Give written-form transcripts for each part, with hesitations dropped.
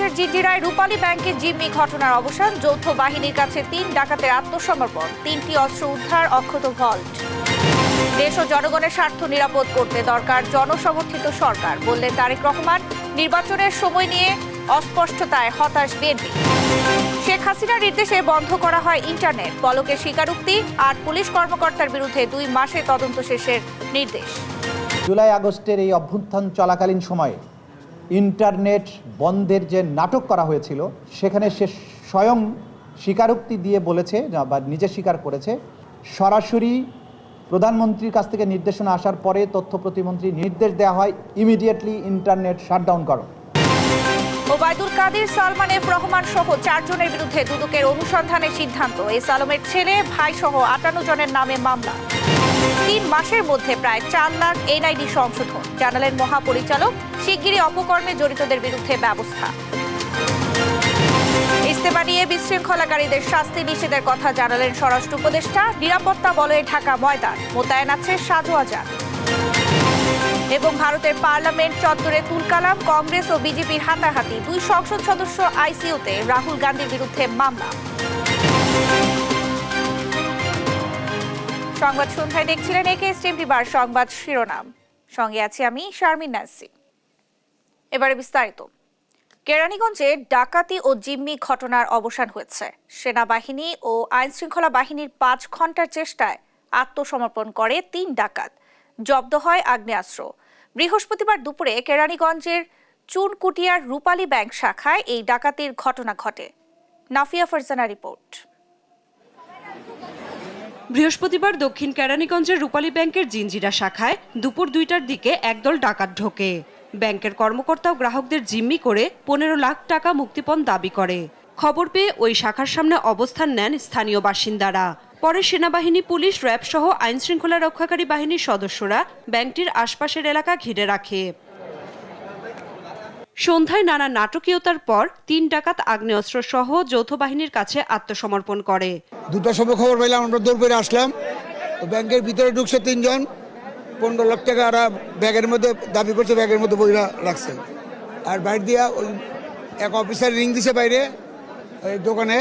কেরানীগঞ্জের জিজিরায় রূপালী ব্যাংকে জিম্মি ঘটনার অবসান, যৌথ বাহিনীর কাছে ৩ ডাকাতের আত্মসমর্পণ, ৩টি অস্ত্র উদ্ধার, অক্ষত ভল্ট। দেশ ও জনগণের স্বার্থ নিরাপদ করতে দরকার জনসমর্থিত সরকার, বললেন তারেক রহমান। নির্বাচনের সময় নিয়ে অস্পষ্টতায় হতাশ বিএনপি। শেখ হাসিনার নির্দেশে বন্ধ করা হয় ইন্টারনেট, পলকে স্বীকারোক্তি। ৮ পুলিশ কর্মকর্তার বিরুদ্ধে 2 মাসে তদন্ত শেষের নির্দেশ। জুলাই আগস্টের এই অভ্যুত্থান চলাকালীন সময়ে ইন্টারনেট বন্ধের যে নাটক করা হয়েছিল, সেখানে সে স্বয়ং স্বীকারোক্তি দিয়ে বলেছে বা নিজে স্বীকার করেছে, সরাসরি প্রধানমন্ত্রীর কাছ থেকে নির্দেশনা আসার পরে তথ্য প্রতিমন্ত্রী নির্দেশ দেওয়া হয় ইমিডিয়েটলি ইন্টারনেট শাটডাউন করো। ওবায়দুল কাদের, সালমান এফ রহমান সহ 4 জনের বিরুদ্ধে দুদকের অনুসন্ধানের সিদ্ধান্ত। এস আলমের ছেলে, ভাই সহ 58 জনের নামে মামলা। 3 মাসের মধ্যে প্রায় 4 লাখ এনআইডি সংশোধন, জানালেন মহাপরিচালক। শিগগিরই অপকর্মে জড়িতদের বিরুদ্ধে ব্যবস্থা। ইস্তেমা নিয়ে বিশৃঙ্খলাকারীদের শাস্তি নিষেধের কথা জানালেন স্বরাষ্ট্র উপদেষ্টা। নিরাপত্তা বলয়ে ঢাকা ময়দান, মোতায়েন আছে সাজোয়াজান। এবং ভারতের পার্লামেন্ট চত্বরে তুলকালাম, কংগ্রেস ও বিজেপির হাতাহাতি। 2 সংসদ সদস্য আইসিইউতে, রাহুল গান্ধীর বিরুদ্ধে মামলা। সংবাদ সন্ধ্যায় দেখছিলেন একেএসটিএমটি বার সংবাদ শিরোনাম। সঙ্গে আছি আমি শারমিন নাসি। এবারে বিস্তারিত। কেরানীগঞ্জে ডাকাতি ও জিম্মি ঘটনার অবসান হয়েছে। সেনাবাহিনী ও আইনশৃঙ্খলা বাহিনীর 5 ঘন্টার চেষ্টায় আত্মসমর্পণ করে 3 ডাকাত। জব্দ হয় আগ্নেয়াস্ত্র। বৃহস্পতিবার দুপুরে কেরানীগঞ্জের চুনকুটিয়ার রূপালী ব্যাংক শাখায় এই ডাকাতির ঘটনা ঘটে। নাফিয়া ফারজানা রিপোর্ট। বৃহস্পতিবার দক্ষিণ কেরানীগঞ্জের রূপালী ব্যাংকের জিঞ্জিরা শাখায় দুপুর 2টার দিকে একদল ডাকাত ঢোকে। ব্যাংকের কর্মকর্তা ও গ্রাহকদের জিম্মি করে 15 লাখ টাকা মুক্তিপণ দাবি করে। খবর পেয়ে ওই শাখার সামনে অবস্থান নেন স্থানীয় বাসিন্দারা। পরে সেনাবাহিনী, পুলিশ, র্যাব সহ আইনশৃঙ্খলা রক্ষাকারী বাহিনীর সদস্যরা ব্যাংকটির আশপাশের এলাকা ঘিরে রাখে। সন্ধ্যায় নানা নাটকীয়তার পর 3 ডাকাত আগ্নেয়াস্ত্র সহ যৌথ বাহিনীর কাছে আত্মসমর্পণ করে। 2টার সময় খবর পেলাম, আমরা দৌড় করে আসলাম। ব্যাংকের ভিতরে ঢুকছে 3 জন, 15 লাখ টাকা আর ব্যাগের মধ্যে দাবি করছে, ব্যাগের মধ্যে বইরা রাখছে। আর বাইরে দিয়া ওই এক অফিসার রিং দিছে বাইরে ওই দোকানে,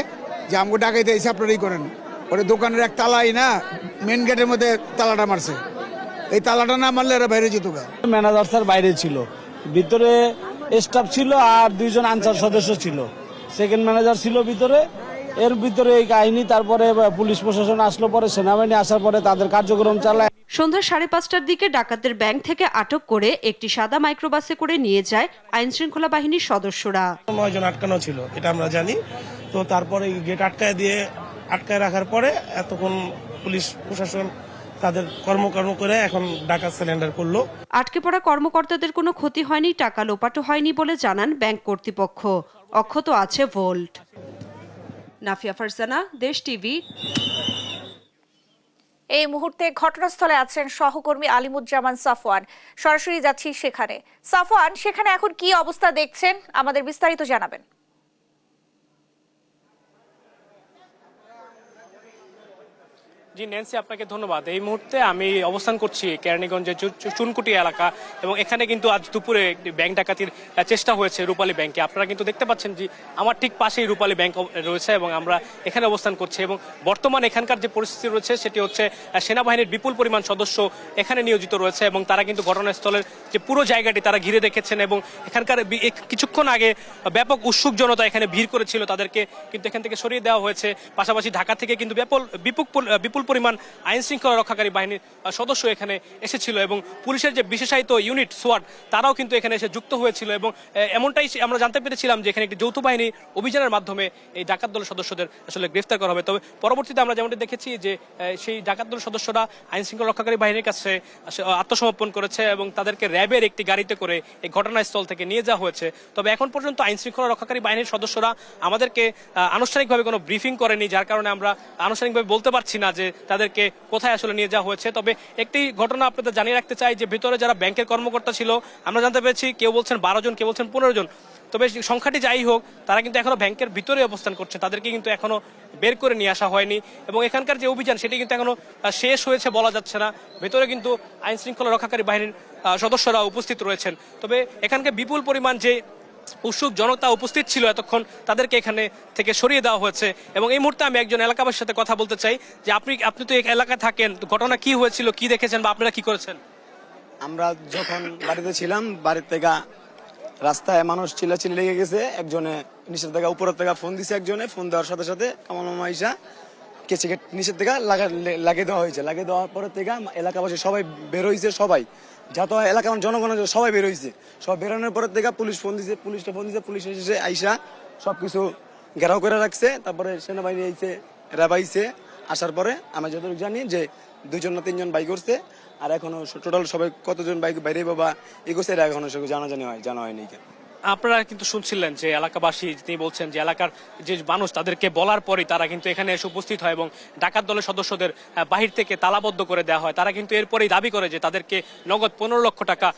যে আমাকে ডাকাইতে এসে আপনারাই করেন। ওরে দোকানের এক তালাই না মেন গেটের মধ্যে তালাটা মারছে। এই তালাটা না মারলে এরা বাইরে যেত। ম্যানেজার স্যার বাইরে ছিল, ভিতরে স্টাফ ছিল আর 2 জন আনসার সদস্য ছিল। সেকেন্ড ম্যানেজার ছিল ভিতরে। এর ভিতরে এই কাহিনী। তারপরে পুলিশ প্রশাসন আসলো, পরে সেনাবাহিনী আসার পরে তাদের কার্যক্রম চালায়। সন্ধ্যা 5:30টার দিকে ডাকাতদের ব্যাংক থেকে আটক করে একটি সাদা মাইক্রোবাসে করে নিয়ে যায় আইনশৃঙ্খলা বাহিনীর সদস্যরা। 9 জন আটকানো ছিল, এটা আমরা জানি। তো তারপরে গেট আটকায় রাখার পরে এতক্ষণ পুলিশ প্রশাসন তাদের কর্ম করে এখন ডাকাত সিলিন্ডার করলো। আটকে পড়া কর্মকর্তাদের কোনো ক্ষতি হয়নি, টাকা লোপাটও হয়নি বলে জানান ব্যাংক কর্তৃপক্ষ। অক্ষত আছে ভোল্ট। নাফিয়া ফারজানা, দেশ টিভি। এই মুহূর্তে ঘটনাস্থলে আছেন সহকর্মী আলিমুজ্জামান সাফওয়ান। সরাসরি যাচ্ছি সেখানে। সাফওয়ান, সেখানে এখন কি অবস্থা দেখছেন, আমাদের বিস্তারিত জানাবেন। জি ন্যান্সি, আপনাকে ধন্যবাদ। এই মুহূর্তে আমি অবস্থান করছি কেরানীগঞ্জের চুনকুটি এলাকা, এবং এখানে কিন্তু আজ দুপুরে একটি ব্যাংক ডাকাতির চেষ্টা হয়েছে রূপালী ব্যাংকে। আপনারা কিন্তু দেখতে পাচ্ছেন যে আমার ঠিক পাশেই রূপালী ব্যাংক রয়েছে এবং আমরা এখানে অবস্থান করছি। এবং বর্তমানে এখানকার যে পরিস্থিতি রয়েছে সেটি হচ্ছে সেনাবাহিনীর বিপুল পরিমাণ সদস্য এখানে নিয়োজিত রয়েছে এবং তারা কিন্তু ঘটনাস্থলের যে পুরো জায়গাটি তারা ঘিরে রেখেছেন। এবং এখানকার কিছুক্ষণ আগে ব্যাপক উৎসুক জনতা এখানে ভিড় করেছিল, তাদেরকে কিন্তু এখান থেকে সরিয়ে দেওয়া হয়েছে। পাশাপাশি ঢাকা থেকে কিন্তু বিপুল পরিমাণ আইন শৃঙ্খলা রক্ষাকারী বাহিনীর সদস্য এখানে এসেছিল এবং পুলিশের যে বিশেষায়িত ইউনিট সোয়াট তারাও কিন্তু এখানে এসে যুক্ত হয়েছিল। এবং এমনটাই আমরা জানতে পেরেছিলাম যে এখানে একটি যৌথ বাহিনী অভিযানের মাধ্যমে এই ডাকাত দলের সদস্যদের আসলে গ্রেফতার করা হবে। তবে পরবর্তীতে আমরা যেমনটি দেখেছি যে সেই ডাকাত দলের সদস্যরা আইন শৃঙ্খলা রক্ষাকারী বাহিনীর কাছে আত্মসমর্পণ করেছে এবং তাদেরকে র্যাবের একটি গাড়িতে করে এই ঘটনাস্থল থেকে নিয়ে যাওয়া হয়েছে। তবে এখন পর্যন্ত আইন শৃঙ্খলা রক্ষাকারী বাহিনীর সদস্যরা আমাদেরকে আনুষ্ঠানিকভাবে কোনো ব্রিফিং করেনি, যার কারণে আমরা আনুষ্ঠানিকভাবে বলতে পারছি না যে তাদেরকে কোথায় আসলে নিয়ে যাওয়া হয়েছে। তবে একটি ঘটনা আপনাদের জানিয়ে রাখতে চাই যে ভিতরে যারা ব্যাংকের কর্মকর্তা ছিল আমরা জানতে পেরেছি কেউ বলছেন 12 জন, কেউ বলছেন 15 জন। তবে সংখ্যাটি যাই হোক, তারা কিন্তু এখনো ব্যাংকের ভিতরে অবস্থান করছে, তাদেরকে কিন্তু এখনো বের করে নিয়ে আসা হয়নি। এবং এখানকার যে অভিযান সেটি কিন্তু এখনো শেষ হয়েছে বলা যাচ্ছে না। ভেতরে কিন্তু আইন শৃঙ্খলা রক্ষাকারী বাহিনীর সদস্যরা উপস্থিত রয়েছেন। তবে এখানকার বিপুল পরিমাণ যে উৎসুক জনতা উপস্থিত ছিল এতক্ষণ, তাদেরকে এখানে থেকে সরিয়ে দেওয়া হয়েছে। এবং এই মুহূর্তে আমি একজন এলাকাবাসীর সাথে কথা বলতে চাই যে আপনি তো এই এলাকায় থাকেন, ঘটনা কি হয়েছিল, কি দেখেছেন বা আপনারা কি করেছেন? আমরা যখন বাড়িতে ছিলাম, বাড়ির থেকে রাস্তায় মানুষ চিল্লাচিল্লি লেগে গেছে। একজনে নিচের থেকে উপরের থেকে ফোন দিছে, একজনে ফোন দেওয়ার সাথে সাথে কামাল মামা ইসা কেচে নিচের থেকে লাগিয়ে দেওয়া হয়েছে। লাগিয়ে দেওয়ার পরের থেকে এলাকাবাসী সবাই বের হয়েছে, সবাই যত এলাকার জনগণ সবাই বের হয়েছে। সব বেরোনোর পরের থেকে পুলিশ ফোন দিছে, পুলিশ এসেছে, আইসা সবকিছু ঘেরাও করে রাখছে। তারপরে সেনাবাহিনী আইছে, র্যাব আইছে। আসার পরে আমরা যতটুকু জানি যে 2 না 3 জন বাইক করছে, আর এখনো টোটাল সবাই কতজন বাইক বাইরে বাবা এগোছে এটা এখনো সেগুলো জানা হয়নি। আপনারা কিন্তু শুনছিলেন যে এলাকাবাসী তিনি বলছেন যে এলাকার যে মানুষ তাদেরকে বলার পরই তারা কিন্তু এখানে এসে উপস্থিত হয় এবং ডাকাত দলের সদস্যদের বাহির থেকে তালাবদ্ধ করে দেওয়া হয়। তারা কিন্তু এরপরেই দাবি করে যে তাদেরকে নগদ 15 লক্ষ টাকা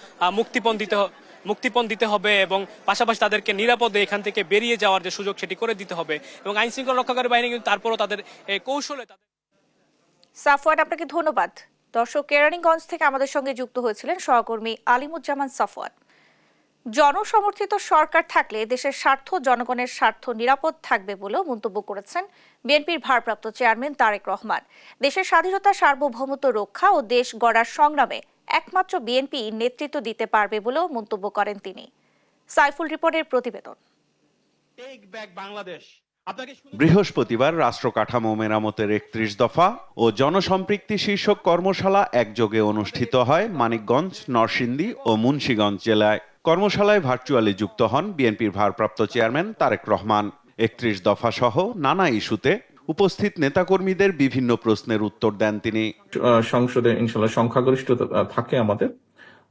মুক্তিপণ দিতে হবে এবং পাশাপাশি তাদেরকে নিরাপদে এখান থেকে বেরিয়ে যাওয়ার যে সুযোগ সেটি করে দিতে হবে। এবং আইন শৃঙ্খলা রক্ষাকারী বাহিনী কিন্তু তারপরও তাদের কৌশলে সাফওয়ান, আপনাকে ধন্যবাদ। দর্শক, কেরানীগঞ্জ থেকে আমাদের সঙ্গে যুক্ত হয়েছিলেন সহকর্মী আলিমুজ্জামান সাফওয়ান। জনসমর্থিত সরকার থাকলে দেশের স্বার্থ, জনগণের স্বার্থ নিরাপদ থাকবে বলেও মন্তব্য করেছেন বিএনপির ভারপ্রাপ্ত চেয়ারম্যান তারেক রহমান। দেশের স্বাধীনতা, সার্বভৌমত্ব রক্ষা ও দেশ গড়ার সংগ্রামে একমাত্র বিএনপি নেতৃত্ব দিতে পারবে বলেও মন্তব্য করেন তিনি। সাইফুল রিপনের প্রতিবেদন। বৃহস্পতিবার রাষ্ট্র কাঠামো মেরামতের 31 দফা ও জনসম্পৃক্তি শীর্ষক কর্মশালা একযোগে অনুষ্ঠিত হয় মানিকগঞ্জ, নরসিংদী ও মুন্সিগঞ্জ জেলায়। কর্মশালায় ভার্চুয়ালি যুক্ত হন বিএনপির ভারপ্রাপ্ত চেয়ারম্যান তারেক রহমান। 31 দফা সহ নানা ইস্যুতে উপস্থিত নেতাকর্মীদের বিভিন্ন প্রশ্নের উত্তর দেন তিনি। সংসদে ইনশাল্লাহ সংখ্যাগরিষ্ঠতা থাকে আমাদের।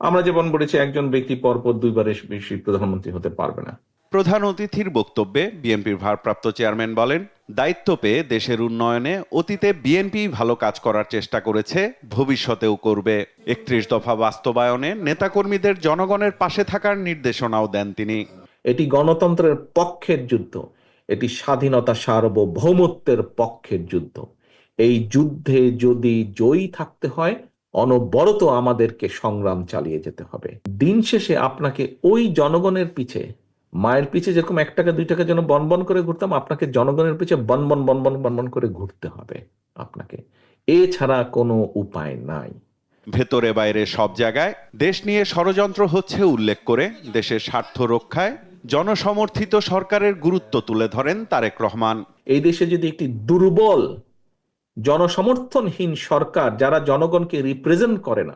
আমরা যেমন বলেছি, একজন ব্যক্তি পরপর 2 বারের বেশি প্রধানমন্ত্রী হতে পারবে না। প্রধান অতিথির বক্তব্যে বিএনপির ভারপ্রাপ্ত চেয়ারম্যান বলেন, দায়িত্ব পেয়ে দেশের উন্নয়নে অতীতে বিএনপি ভালো কাজ করার চেষ্টা করেছে, ভবিষ্যতেও করবে। 31 দফা বাস্তবায়নে নেতাকর্মীদের জনগণের পাশে থাকার নির্দেশনাও দেন তিনি। এটি গণতন্ত্রের পক্ষের যুদ্ধ, এটি স্বাধীনতা, সার্বভৌমত্বের পক্ষের যুদ্ধ। এই যুদ্ধে যদি জয়ী থাকতে হয়, অনবরত আমাদেরকে সংগ্রাম চালিয়ে যেতে হবে। দিন শেষে আপনাকে ওই জনগণের পিছে, মায়ের পিছে যেরকম 1 টাকা 2 টাকা যেন বনবন করে ঘুরতাম, আপনাকে জনগণের পিছে বনবন করে ঘুরতে হবে আপনাকে। এছাড়া কোনো উপায় নাই। ভেতরে বাইরে সব জায়গায় দেশ নিয়ে ষড়যন্ত্র হচ্ছে উল্লেখ করে দেশের স্বার্থ রক্ষায় জনসমর্থিত সরকারের গুরুত্ব তুলে ধরেন তারেক রহমান। এই দেশে যদি একটি দুর্বল, জনসমর্থনহীন সরকার, যারা জনগণকে রিপ্রেজেন্ট করে না,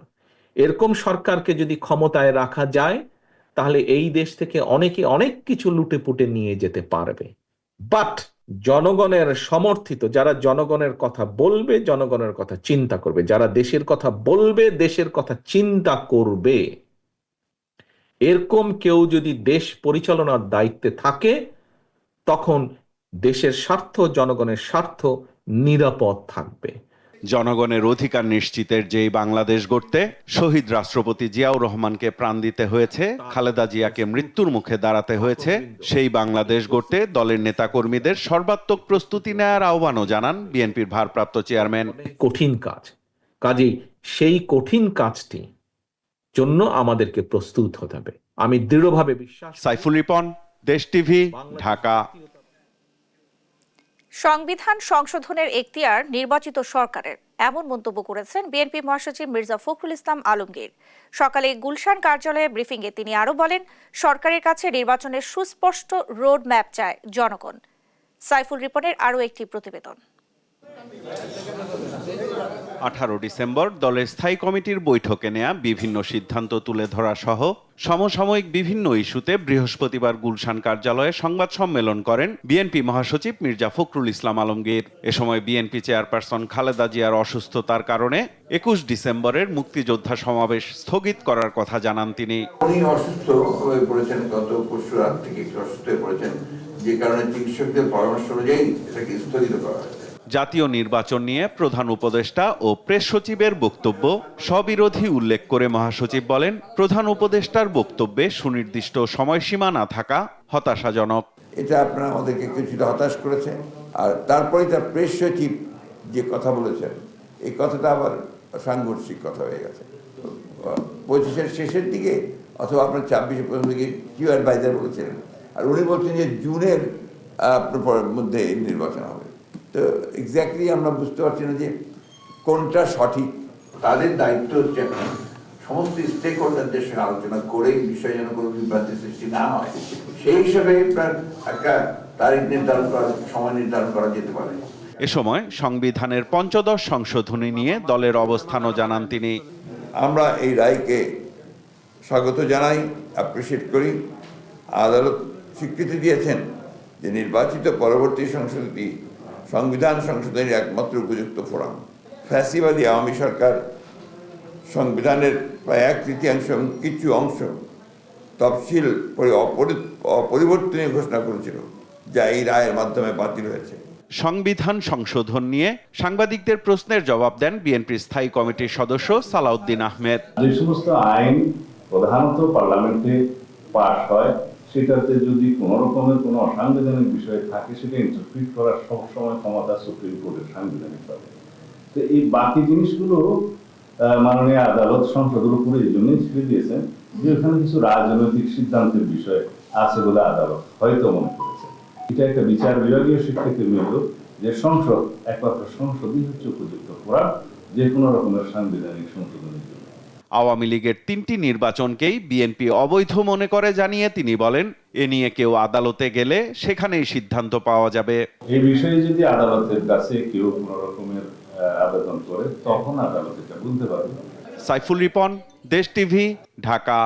এরকম সরকারকে যদি ক্ষমতায় রাখা যায়, তাহলে এই দেশ থেকে অনেকে অনেক কিছু লুটে পুটে নিয়ে যেতে পারবে। বাট জনগণের সমর্থিত, যারা জনগণের কথা বলবে, জনগণের কথা চিন্তা করবে, যারা দেশের কথা বলবে, দেশের কথা চিন্তা করবে, এরকম কেউ যদি দেশ পরিচালনার দায়িত্বে থাকে, তখন দেশের স্বার্থ, জনগণের স্বার্থ নিরাপদ থাকবে। জনগণের অধিকার নিশ্চিতের যেই বাংলাদেশ গড়তে শহীদ রাষ্ট্রপতি জিয়াউর রহমানকে প্রাণ দিতে হয়েছে, খালেদা জিয়াকে মৃত্যুর মুখে দাঁড়াতে হয়েছে, সেই বাংলাদেশ গড়তে দলের নেতাকর্মীদের সর্বাত্মক প্রস্তুতি নেওয়ার আহ্বানও জানান বিএনপির ভারপ্রাপ্ত চেয়ারম্যান। কঠিন কাজ, কাজেই সেই কঠিন কাজটি জন্য আমাদেরকে প্রস্তুত হতে হবে। আমি দৃঢ়ভাবে বিশ্বাস। সাইফুল রিপন, দেশ টিভি, ঢাকা। সংবিধান সংশোধনের এখতিয়ার নির্বাচিত সরকারের, এমন মন্তব্য করেছেন বিএনপি মহাসচিব মির্জা ফখরুল ইসলাম আলমগীর। সকালে গুলশান কার্যালয়ে ব্রিফিংয়ে তিনি আরও বলেন, সরকারের কাছে নির্বাচনের সুস্পষ্ট রোড ম্যাপ চায় জনগণ। সাইফুল রিপনের আরও একটি প্রতিবেদন। 18 ডিসেম্বর দলের স্থায়ী কমিটির বৈঠকে নেয়া বিভিন্ন সিদ্ধান্ত তুলে ধরা সহ সমসাময়িক বিভিন্ন ইস্যুতে বৃহস্পতিবার গুলশান কার্যালয়ে সংবাদ সম্মেলন করেন বিএনপি মহাসচিব মির্জা ফখরুল ইসলাম আলমগীর। এ সময় বিএনপি চেয়ারপারসন খালেদা জিয়ার অসুস্থতার কারণে 21 ডিসেম্বরের মুক্তিযোদ্ধা সমাবেশ স্থগিত করার কথা জানান তিনি। উনি অসুস্থ হয়ে পড়েছেন, গত পরশু রাত থেকে অসুস্থ হয়ে পড়েছেন, যে কারণে চিকিৎসকদের পরামর্শ অনুযায়ী এটাকে স্থগিত করা হয়েছে। জাতীয় নির্বাচন নিয়ে প্রধান উপদেষ্টা ও প্রেস সচিবের বক্তব্য স্ববিরোধী উল্লেখ করে মহাসচিব বলেন, প্রধান উপদেষ্টার বক্তব্যে সুনির্দিষ্ট সময়সীমা না থাকা হতাশাজনক। এটা আপনারা আমাদেরকে কিছুটা হতাশ করেছে। আর তারপরে তার প্রেস সচিব যে কথা বলেছেন, এই কথাটা আবার সাংঘর্ষিক কথা হয়ে গেছে। 25-এর শেষের দিকে অথবা আপনার 26-এর প্রথম দিকে কিউ অ্যাডভাইজার বলেছিলেন আর উনি বলছেন যে জুনের মধ্যে নির্বাচন হবে। তো এক্স্যাক্টলি আমরা বুঝতে পারছি না যে কোনটা সঠিক। তাদের দায়িত্ব হচ্ছে সমস্ত স্টেক হোল্ডারদের সঙ্গে আলোচনা করে বিষয় যেন কোনো বিভ্রান্তি সৃষ্টি না হয়, সেই হিসেবে একটা তারিখ নির্ধারণ করা, সময় নির্ধারণ করা যেতে পারে। এ সময় সংবিধানের ৫ম সংশোধনী নিয়ে দলের অবস্থানও জানান তিনি। আমরা এই রায়কে স্বাগত জানাই, অ্যাপ্রিসিয়েট করি। আদালত স্বীকৃতি দিয়েছেন যে নির্বাচিত পরবর্তী সংসদটি সংবিধান সংশোধনের একমাত্র উপযুক্ত ফোরাম। ফ্যাসিবাদী আওয়ামী সরকার সংবিধানের প্রায় 1/3 এবং কিছু অংশ তফসিল অপরিবর্তনীয় ঘোষণা করেছিল, যা এই রায়ের মাধ্যমে বাতিল হয়েছে। সংবিধান সংশোধন নিয়ে সাংবাদিকদের প্রশ্নের জবাব দেন বিএনপির স্থায়ী কমিটির সদস্য সালাউদ্দিন আহমেদ। যে সমস্ত আইন প্রধানত পার্লামেন্টে পাস হয়, সেটাতে যদি কোন রকমের কোনো অসাংবিধানিক বিষয় থাকে, সেটা ইন্টারপ্রিট করার সবসময় ক্ষমতা সুপ্রিম কোর্টের সাংবিধানিক ভাবে। তো এই বাকি জিনিসগুলো মাননীয় আদালত সংসদের উপরে এই জন্যই ছেড়ে দিয়েছেন যে ওখানে কিছু রাজনৈতিক সিদ্ধান্তের বিষয় আছে বলে আদালত হয়তো মনে করেছে। এটা একটা বিচার বিভাগীয় স্বীকৃতি মিলল যে সংসদ, একমাত্র সংসদই হচ্ছে উপযুক্ত ফোরাম যে কোনো রকমের সাংবিধানিক সংশোধনের জন্য। আওয়ামী লীগের 3টি নির্বাচনকেই বিএনপি অবৈধ মনে করে জানিয়ে তিনি বলেন, এ নিয়ে কেউ আদালতে গেলে সেখানেই সিদ্ধান্ত পাওয়া যাবে। এই বিষয়ে যদি আদালতের কাছে কেউ কোনো রকমের আবেদন করে, তখন আদালত এটা বুঝতে পারবে। সাইফুল রিপন, দেশ টিভি, ঢাকা।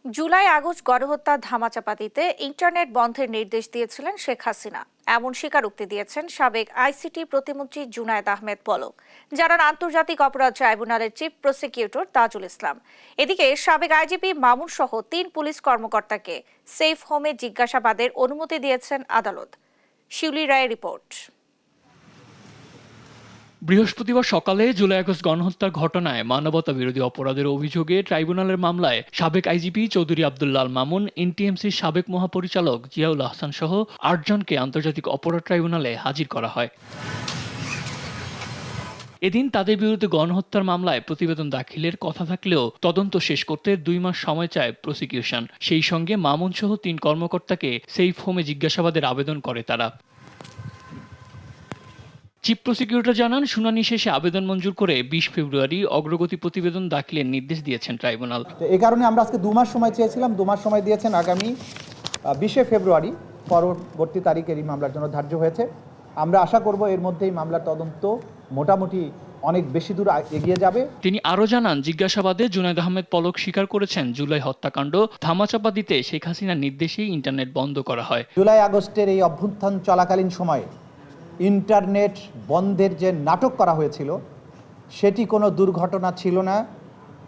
জুলাই আগস্ট গণহত্যার ধামাচাপা দিতে ইন্টারনেট বন্ধের নির্দেশ দিয়েছিলেন শেখ হাসিনা, এমন স্বীকারোক্তি দিয়েছেন সাবেক আইসিটি প্রতিমন্ত্রী জুনায়েদ আহমেদ পলক, জানান আন্তর্জাতিক অপরাধ ট্রাইব্যুনালের চিফ প্রসিকিউটর তাজুল ইসলাম। এদিকে সাবেক আইজিপি মামুন সহ 3 পুলিশ কর্মকর্তাকে সেফ হোমে জিজ্ঞাসাবাদের অনুমতি দিয়েছেন আদালত। শিউলি রায়ের রিপোর্ট। বৃহস্পতিবার সকালে জুলাই আগস্ট গণহত্যার ঘটনায় মানবতা বিরোধী অপরাধের অভিযোগে ট্রাইব্যুনালের মামলায় সাবেক আইজিপি চৌধুরী আব্দুল্লাহ আল মামুন, এনটিএমসির সাবেক মহাপরিচালক জিয়াউল আহসান সহ 8 জনকে আন্তর্জাতিক অপরাধ ট্রাইব্যুনালে হাজির করা হয়। এদিন তাদের বিরুদ্ধে গণহত্যার মামলায় প্রতিবেদন দাখিলের কথা থাকলেও তদন্ত শেষ করতে 2 মাস সময় চায় প্রসিকিউশন। সেই সঙ্গে মামুন সহ 3 কর্মকর্তাকে সেফ হোমে জিজ্ঞাসাবাদের আবেদন করে তারা। চিফ প্রসিকিউটর জানান, শুনানি শেষে আবেদন মঞ্জুর করে 20 ফেব্রুয়ারি অগ্রগতি প্রতিবেদন দাখিলের নির্দেশ দিয়েছেন ট্রাইব্যুনাল। এই কারণে আমরা আজকে 2 মাস সময় চেয়েছিলাম, 2 মাস সময় দিয়েছেন। আগামী 20 ফেব্রুয়ারি পরবর্তী তারিখ এই মামলার জন্য ধার্য হয়েছে। আমরা আশা করব এর মধ্যেই মামলার তদন্ত মোটামুটি অনেক বেশি দূর এগিয়ে যাবে। তিনি আরও জানান, জিজ্ঞাসাবাদে জুনায়েদ আহমেদ পলক স্বীকার করেছেন জুলাই হত্যাকাণ্ড ধামাচাপা দিতে শেখ হাসিনার নির্দেশেই ইন্টারনেট বন্ধ করা হয়। জুলাই আগস্টের এই অভ্যুত্থান চলাকালীন সময়ে ইন্টারনেট বন্ধের যে নাটক করা হয়েছিল, সেটি কোনো দুর্ঘটনা ছিল না।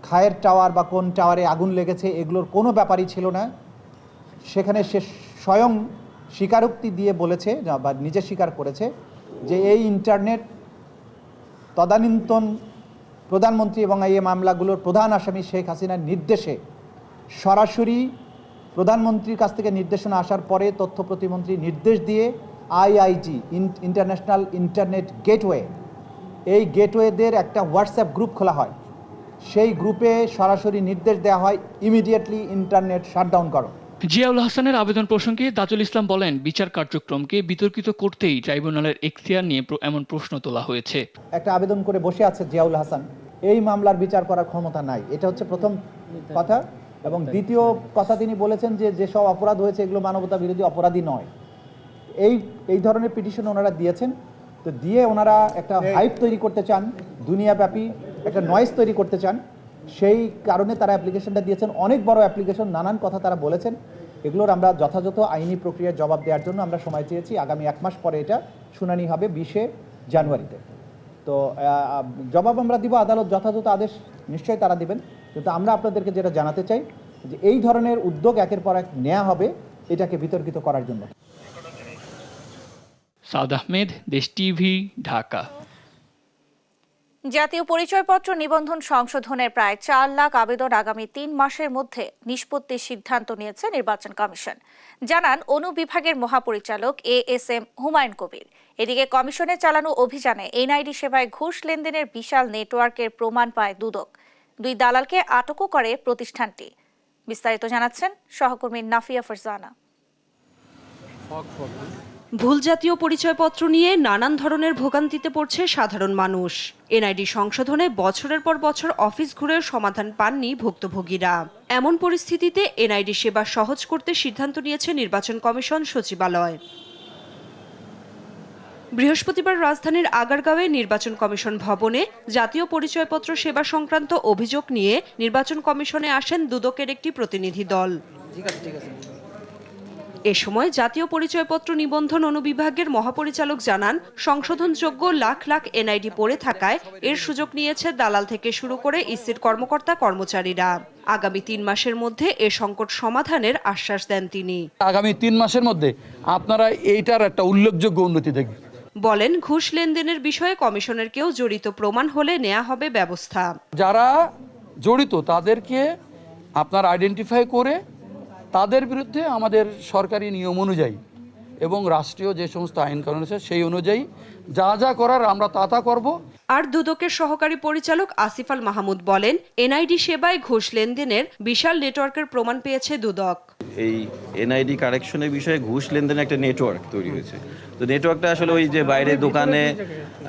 খায়ের টাওয়ার বা কোন টাওয়ারে আগুন লেগেছে এগুলোর কোনো ব্যাপারই ছিল না। সেখানে সে স্বয়ং স্বীকারোক্তি দিয়ে বলেছে বা নিজে স্বীকার করেছে যে এই ইন্টারনেট তদানীন্তন প্রধানমন্ত্রী এবং এই মামলাগুলোর প্রধান আসামি শেখ হাসিনার নির্দেশে সরাসরি প্রধানমন্ত্রীর কাছ থেকে নির্দেশনা আসার পরে তথ্য প্রতিমন্ত্রী নির্দেশ দিয়ে আইআইজি ইন্টারন্যাশনাল ইন্টারনেট গেটওয়ে, এই গেটওয়েদের একটা হোয়াটসঅ্যাপ গ্রুপ খোলা হয়। সেই গ্রুপে সরাসরি নির্দেশ দেওয়া হয় ইমিডিয়েটলি ইন্টারনেট শাটডাউন করো। জিয়াউল হাসানের আবেদন প্রসঙ্গে তাজুল ইসলাম বলেন, বিচার কার্যক্রমকে বিতর্কিত করতেই ট্রাইব্যুনালের এখতিয়ার নিয়ে এমন প্রশ্ন তোলা হয়েছে। একটা আবেদন করে বসে আছে জিয়াউল হাসান, এই মামলার বিচার করার ক্ষমতা নাই। এটা হচ্ছে প্রথম কথা। এবং দ্বিতীয় কথা, তিনি বলেছেন যে যেসব অপরাধ হয়েছে এগুলো মানবতা বিরোধী অপরাধী নয়। এই ধরনের পিটিশন ওনারা দিয়েছেন। তো দিয়ে ওনারা একটা হাইপ তৈরি করতে চান, দুনিয়াব্যাপী একটা নয়েজ তৈরি করতে চান। সেই কারণে তারা অ্যাপ্লিকেশনটা দিয়েছেন। অনেক বড় অ্যাপ্লিকেশন, নানান কথা তারা বলেছেন। এগুলোর আমরা যথাযথ আইনি প্রক্রিয়ার জবাব দেওয়ার জন্য আমরা সময় চেয়েছি। আগামী 1 মাস পরে এটা শুনানি হবে 20 জানুয়ারিতে। তো জবাব আমরা দিব, আদালত যথাযথ আদেশ নিশ্চয়ই তারা দিবেন। কিন্তু আমরা আপনাদেরকে যেটা জানাতে চাই যে এই ধরনের উদ্যোগ একের পর এক নেওয়া হবে এটাকে বিতর্কিত করার জন্য। সাদ আহমেদ, দেশ টিভি, ঢাকা। জাতীয় পরিচয়পত্র নিবন্ধন সংশোধনের প্রায় 4 লাখ আবেদন আগামী 3 মাসের মধ্যে নিষ্পত্তির সিদ্ধান্ত নিয়েছে নির্বাচন কমিশন, জানান অনুবিভাগের মহাপরিচালক ASM হুমায়ুন কবির। এদিকে কমিশনের চালানো অভিযানে এনআইডি সেবায় ঘুষ লেনদেনের বিশাল নেটওয়ার্কের প্রমাণ পায় দুদক। 2 দালালকে আটকও করে প্রতিষ্ঠানটি। বিস্তারিত জানাচ্ছেন সহকর্মী নাফিয়া ফারজানা। ভুল জাতীয় পরিচয়পত্র নিয়ে নানান ধরনের ভোগান্তিতে পড়ছে সাধারণ মানুষ। এনআইডি সংশোধনে বছরের পর বছর অফিস ঘুরে সমাধান পাননি ভুক্তভোগীরা। এমন পরিস্থিতিতে এনআইডি সেবা সহজ করতে সিদ্ধান্ত নিয়েছে নির্বাচন কমিশন সচিবালয়। বৃহস্পতিবার রাজধানীর আগারগাঁওয়ে নির্বাচন কমিশন ভবনে জাতীয় পরিচয়পত্র সেবা সংক্রান্ত অভিযোগ নিয়ে নির্বাচন কমিশনে আসেন দুদকের একটি প্রতিনিধি দল। এ সময় জাতীয় পরিচয়পত্র নিবন্ধন অনুবিভাগের মহাপরিচালক জানান, সংশোধনযোগ্য লাখ লাখ এনআইডি পড়ে থাকায় এর সুযোগ নিয়েছে দালাল থেকে শুরু করে ইসির কর্মকর্তা কর্মচারীরা। আগামী 3 মাসের মধ্যে এ সংকট সমাধানের আশ্বাস দেন তিনি। আগামী 3 মাসের মধ্যে আপনারা এইটার একটা উল্লেখযোগ্য উন্নতি দেখবেন। বলেন, ঘুষ লেনদেনের বিষয়ে কমিশনের কেউ জড়িত প্রমাণ হলে নেওয়া হবে ব্যবস্থা। যারা জড়িত তাদেরকে আপনার আইডেন্টিফাই করে তাদের বিরুদ্ধে আমাদের সরকারি নিয়ম অনুযায়ী এবং রাষ্ট্রীয় যে সমস্ত আইন কানুন আছে সেই অনুযায়ী যা যা করার আমরা তা করব। আর দুদকের সহকারী পরিচালক আসিফ আল মাহমুদ বলেন, এনআইডি সেবায় ঘুষ লেনদেনের বিশাল নেটওয়ার্কের প্রমাণ পেয়েছে দুদক। এই এনআইডি কারেকশনের বিষয়ে ঘুষ লেনদেনের একটা নেটওয়ার্ক তৈরি হয়েছে। তো নেটওয়ার্কটা আসলে ওই যে বাইরে দোকানে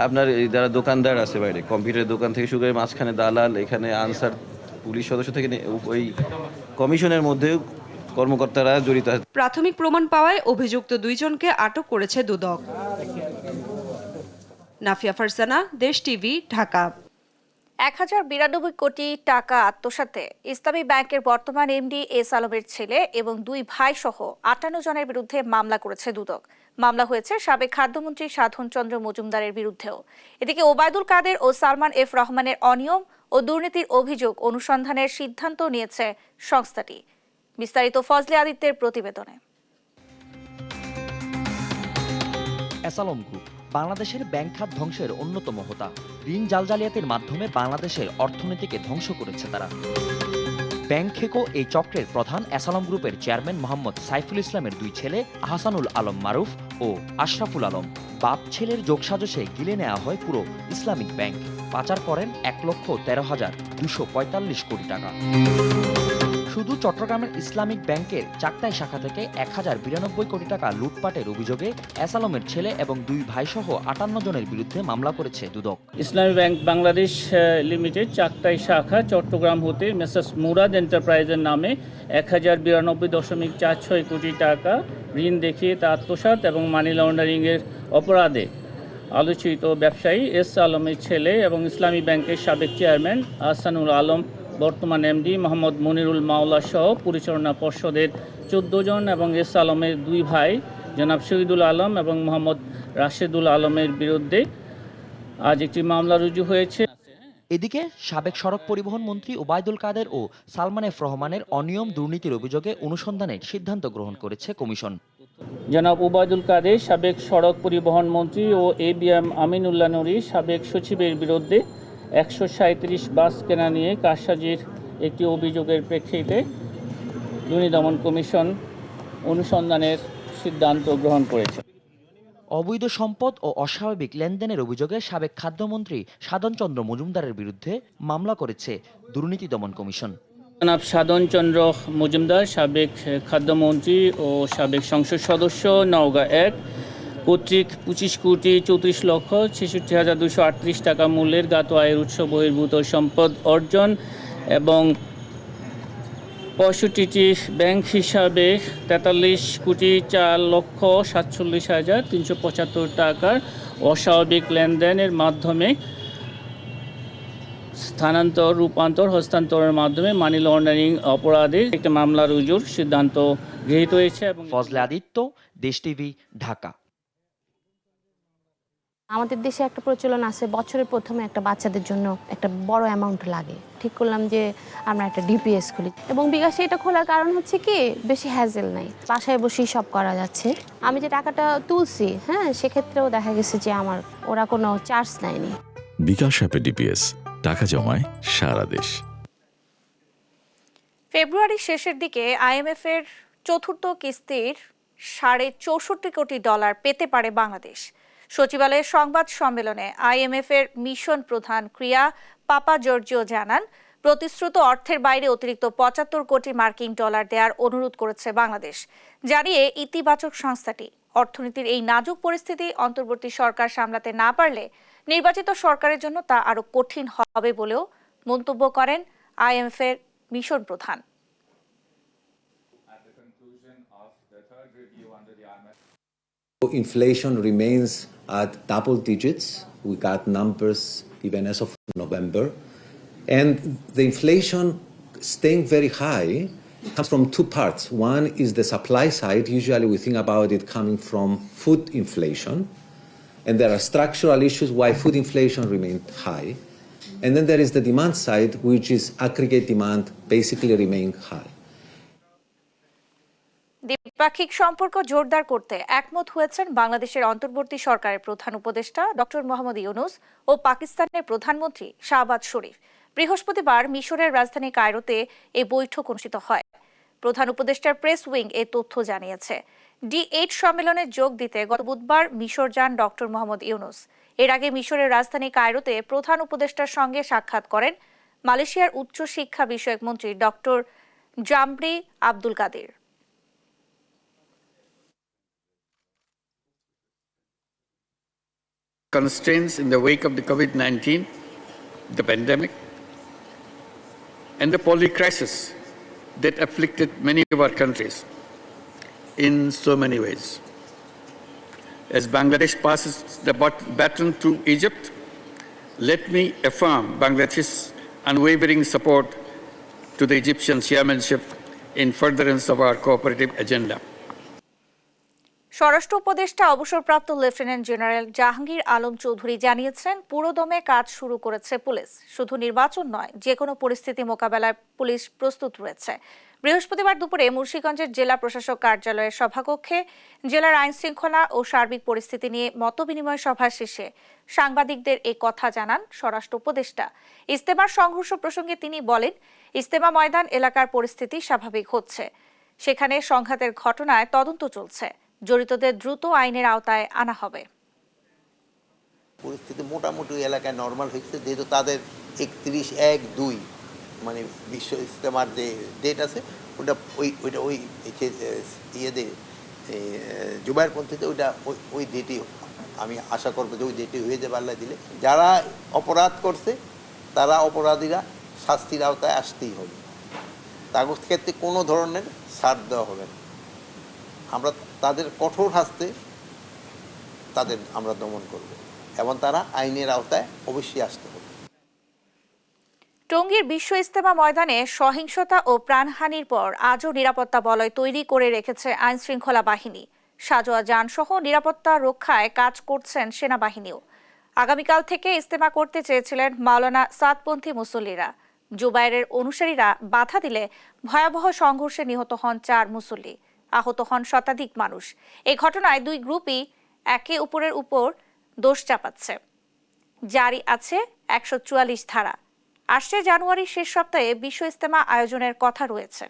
আপনার যারা দোকানদার আছে বাইরে কম্পিউটার দোকান থেকে শুরু করে মাঝখানে দালাল, এখানে আনসার পুলিশ সদস্য থেকে ওই কমিশনের মধ্যে কর্মকর্তারা জড়িত। প্রাথমিক প্রমাণ পাওয়ায় অভিযুক্ত 2 জনকে আটক করেছে দুদক। নাফিয়া ফারজানা, দেশ টিভি, ঢাকা। 1092 কোটি টাকা আত্মসাতে ইসলামী ব্যাংকের বর্তমান এমডি এস আলমের ছেলে এবং 2 ভাই সহ 58 জনের বিরুদ্ধে মামলা করেছে দুদক। মামলা হয়েছে সাবেক খাদ্যমন্ত্রী সাধন চন্দ্র মজুমদারের বিরুদ্ধেও। এদিকে ওবায়দুল কাদের ও সালমান এফ রহমানের অনিয়ম ও দুর্নীতির অভিযোগ অনুসন্ধানের সিদ্ধান্ত নিয়েছে সংস্থাটি। বিস্তারিত ফজলে আদিত্যের প্রতিবেদনে। এসালম গ্রুপ বাংলাদেশের ব্যাংক খাত ধ্বংসের অন্যতম হোতা। ঋণ জালজালিয়াতির মাধ্যমে বাংলাদেশের অর্থনীতিকে ধ্বংস করেছে তারা। ব্যাংক খেকো এই চক্রের প্রধান এসালম গ্রুপের চেয়ারম্যান মোহাম্মদ সাইফুল ইসলামের 2 ছেলে আহসানুল আলম মারুফ ও আশরাফুল আলম। বাপ ছেলের যোগসাজশে গিলে নেওয়া হয় পুরো ইসলামিক ব্যাংক। পাচার করেন 1,13,245 কোটি টাকা। শুধু চট্টগ্রামের ইসলামিক ব্যাংকের চাকতাই শাখা থেকে 1092 কোটি টাকা লুটপাটের অভিযোগে এসালমের ছেলে এবং 2 ভাই সহ 58 জনের বিরুদ্ধে মামলা করেছে দুদক। ইসলামী ব্যাংক বাংলাদেশ লিমিটেড চাকতাই শাখা চট্টগ্রাম হতে মেসার্স মুরাদ এন্টারপ্রাইজের নামে 1092.46 কোটি টাকা ঋণ দেখিয়ে তা আত্মসাৎ এবং মানি লন্ডারিংয়ের অপরাধে আলোচিত ব্যবসায়ী এস আলমের ছেলে এবং ইসলামী ব্যাংকের সাবেক চেয়ারম্যান আহসানুল আলম, বর্তমান এমডি মোহাম্মদ মনিরুল মাওলা সহ পরিচালনা পর্ষদের 14 জন এবং এস আলমের 2 ভাই জনাব শহীদুল আলম এবং মোহাম্মদ রাশেদুল আলমের বিরুদ্ধে আজ একটি মামলা রুজু হয়েছে। এদিকে সাবেক সড়ক পরিবহন মন্ত্রী ওবায়দুল কাদের ও সালমান এফ রহমানের অনিয়ম দুর্নীতির অভিযোগে অনুসন্ধানের সিদ্ধান্ত গ্রহণ করেছে কমিশন। জনাব ওবায়দুল কাদের সাবেক সড়ক পরিবহন মন্ত্রী ও এবিএম আমিনুল্লাহ নুরী সাবেক সচিবের বিরুদ্ধে 137 বাস কেনা নিয়ে কারসাজির একটি অভিযোগের প্রেক্ষিতে দুর্নীতি দমন কমিশন অনুসন্ধানের সিদ্ধান্ত গ্রহণ করেছে। অবৈধ সম্পদ ও অস্বাভাবিক লেনদেনের অভিযোগে সাবেক খাদ্যমন্ত্রী সাধন চন্দ্র মজুমদারের বিরুদ্ধে মামলা করেছে দুর্নীতি দমন কমিশন। জনাব সাধন চন্দ্র মজুমদার সাবেক খাদ্যমন্ত্রী ও সাবেক সংসদ সদস্য নওগাঁ 1 কর্তৃক 25,64,66,238 টাকা মূল্যের জ্ঞাত আয়ের উৎস বহির্ভূত সম্পদ অর্জন এবং 65টি ব্যাংক হিসাবে 43,04,47,375 টাকার অস্বাভাবিক লেনদেনের মাধ্যমে স্থানান্তর, রূপান্তর, হস্তান্তরের মাধ্যমে মানি লন্ডারিং অপরাধে একটি মামলা রুজুর সিদ্ধান্ত গৃহীত হয়েছে। এবং ফজলে আদিত্য, দেশ টিভি, ঢাকা। আমাদের দেশে একটা প্রচলন আছে, বছরের প্রথমে একটা বাচ্চাদের জন্য একটা বড় অ্যামাউন্ট লাগে। ঠিক করলাম যে আমরা একটা ডিপিএস খুলি এবং বিকাশে এটা খোলার কারণ হচ্ছে কি, বেশি হ্যাজেল নাই, বাসায় বসেই সব করা যাচ্ছে। আমি যে টাকাটা তুলছি, সেক্ষেত্রেও দেখা গেছে যে আমার ওরা কোনো চার্জ নেয়নি। বিকাশ অ্যাপে ডিপিএস, টাকা জমায় সারা দেশ। ফেব্রুয়ারির শেষের দিকে আইএমএফ এর 4র্থ কিস্তির $64 কোটি পেতে পারে বাংলাদেশ। সচিবালয়ের সংবাদ সম্মেলনে আইএমএফ এর মিশন প্রধান ক্রিয়া পাপা জর্জিও জানান, প্রতিশ্রুত অর্থের বাইরে অতিরিক্ত ৭৫ কোটি মার্কিন ডলার দেওয়ার অনুরোধ করেছে বাংলাদেশ, জানিয়ে ইতিবাচক সংস্থাটি অর্থনীতির এই নাজুক পরিস্থিতি অন্তর্বর্তী সরকার সামলাতে না পারলে নির্বাচিত সরকারের জন্য তা আরো কঠিন হবে বলেও মন্তব্য করেন আইএমএফ-এর মিশন প্রধান। Inflation remains at double digits. We got numbers even as of November. And the inflation staying very high comes from two parts. One is the supply side. Usually we think about it coming from food inflation. And there are structural issues why food inflation remained high. And then there is the demand side, which is aggregate demand basically remained high. দ্বিপাক্ষিক সম্পর্ক জোরদার করতে একমত হয়েছেন বাংলাদেশের অন্তর্বর্তী সরকারের প্রধান উপদেষ্টা ডক্টর মোহাম্মদ ইউনূস ও পাকিস্তানের প্রধানমন্ত্রী শাহবাজ শরীফ। বৃহস্পতিবার মিশরের রাজধানী কায়রোতে এই বৈঠক অনুষ্ঠিত হয়। প্রধান উপদেষ্টার প্রেস উইং এ তথ্য জানিয়েছে। D8 সম্মেলনে যোগ দিতে গত বুধবার মিশর যান ডক্টর মোহাম্মদ ইউনূস। এর আগে মিশরের রাজধানী কায়রোতে প্রধান উপদেষ্টার সঙ্গে সাক্ষাৎ করেন মালয়েশিয়ার উচ্চ শিক্ষা বিষয়ক মন্ত্রী doctor Zambry Abdul Kadir. Constraints in the wake of the COVID-19, the pandemic, and the policy crisis that afflicted many of our countries in so many ways. As Bangladesh passes the baton to Egypt, let me affirm Bangladesh's unwavering support to the Egyptian chairmanship in furtherance of our cooperative agenda. স্বরাষ্ট্র উপদেষ্টা অবসরপ্রাপ্ত lieutenant general Jahangir Alam Chowdhury জানিয়েছেন, পুরোদমে কাজ শুরু করেছে police. শুধু নির্বাচন নয়, যে কোনো পরিস্থিতি মোকাবেলায় পুলিশ প্রস্তুত রয়েছে। বৃহস্পতিবার দুপুরে মুন্সিগঞ্জের জেলা প্রশাসক কার্যালয়ের সভাকক্ষে জেলার আইন শৃঙ্খলা ও সার্বিক পরিস্থিতি নিয়ে মতবিনিময় সভা শেষে সাংবাদিকদের এই কথা জানান স্বরাষ্ট্র উপদেষ্টা। ইজতেমার সংঘর্ষ প্রসঙ্গে তিনি বলেন, ইজতেমা ময়দান এলাকার পরিস্থিতি স্বাভাবিক হচ্ছে। সেখানে সংঘাতের ঘটনায় তদন্ত চলছে। জড়িতদের দ্রুত আইনের আওতায় আনা হবে। পরিস্থিতি মোটামুটি এলাকায় নর্মাল হয়েছে, যেহেতু তাদের 31/1/2 মানে বিশ্ব ইজতেমার যে ডেট আছে ওটা ওই ইয়েদের জুবাইরপন্থীতে ওই ডেটই আমি আশা করবো যে ওই ডেটে হয়ে যাবে আল্লাহ দিলে। যারা অপরাধ করছে তারা অপরাধীরা শাস্তির আওতায় আসতেই হবে, তাদের ক্ষেত্রে কোনো ধরনের ছাড় দেওয়া হবে না। আমরা তাদের কঠোর হাসতে আমরা দমন করব এবং তারা আইনের আওতায় অবশ্যই আসতে হবে। টঙ্গীর বিশ্ব ইজতেমা ময়দানে সহিংসতা ও প্রাণহানির পর আজও নিরাপত্তা বলয় তৈরি করে রেখেছে আইন শৃঙ্খলা বাহিনী। সাজোয়া যানসহ নিরাপত্তা রক্ষায় কাজ করছেন সেনাবাহিনীও। আগামীকাল থেকে ইজতেমা করতে চেয়েছিলেন মাওলানা সাদপন্থী মুসল্লিরা। জুবাইরের অনুসারীরা বাধা দিলে ভয়াবহ সংঘর্ষে নিহত হন 4 মুসল্লি, আহত হন শতাধিক মানুষ। এই ঘটনায় দুই গ্রুপই একে অপরের উপর দোষ চাপাচ্ছে। জারি আছে 144 ধারা। আসছে জানুয়ারির শেষ সপ্তাহে বিশ্ব ইজতেমা আয়োজনের কথা রয়েছে।